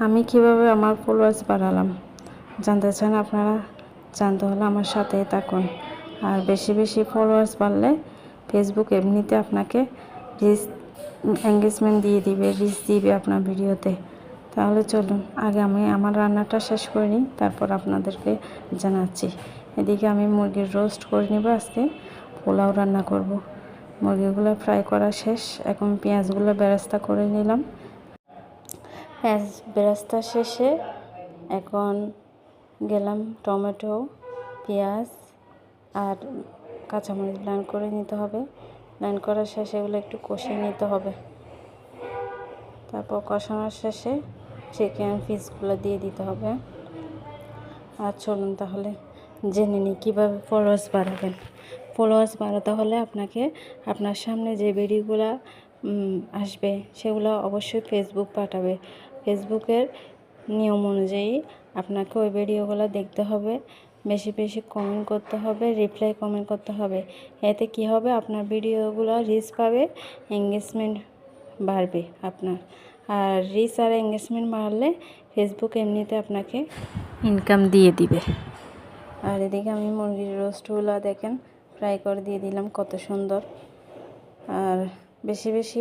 আমি কিভাবে আমার ফলোয়ার্স বাড়ালাম জানতে চান আপনারা? জানতে হলে আমার সাথেই থাকুন। আর বেশি বেশি ফলোয়ার্স বাড়লে ফেসবুক এমনিতে আপনাকে রিচ এঙ্গেজমেন্ট দিয়ে দিবে, রিচ দিবে আপনার ভিডিওতে। তাহলে চলুন আগে আমি আমার রান্নাটা শেষ করে নিই, তারপর আপনাদেরকে জানাচ্ছি। এদিকে আমি মুরগির রোস্ট করে নেব, আজকে পোলাও রান্না করব। মুরগিগুলো ফ্রাই করা শেষ, এখন পেঁয়াজগুলো বেরেস্তা করে নিলাম। পেঁয়াজ বেরেস্তা শেষে এখন গেলাম টমেটো, পেঁয়াজ আর কাঁচামরিচ ব্লেন্ড করে নিতে হবে। ব্লেন্ড করার শেষে এগুলো একটু কষিয়ে নিতে হবে। তারপর কষানোর শেষে চিকেন পিসগুলো দিয়ে দিতে হবে। আর চলুন তাহলে জেনে নিই কীভাবে ফলোয়ার্স বাড়াবেন। ফলোয়ার্স বাড়াতে হলে আপনাকে আপনার সামনে যে ভিডিওগুলো আসবে সেগুলো অবশ্যই ফেসবুক পাঠাবে। ফেসবুকের নিয়ম অনুযায়ী আপনাকে ওই ভিডিওগুলো দেখতে হবে, বেশি বেশি কমেন্ট করতে হবে, রিপ্লাই কমেন্ট করতে হবে। এতে কি হবে, আপনার ভিডিওগুলো রিচ পাবে, এঙ্গেজমেন্ট বাড়বে আপনার। আর রিচ আর এঙ্গেজমেন্ট বাড়লে ফেসবুক এমনিতে আপনাকে ইনকাম দিয়ে দিবে। আর এদিকে আমি মুরগির রোস্টগুলো দেখেন ফ্রাই করে দিয়ে দিলাম, কত সুন্দর। আর বেশি বেশি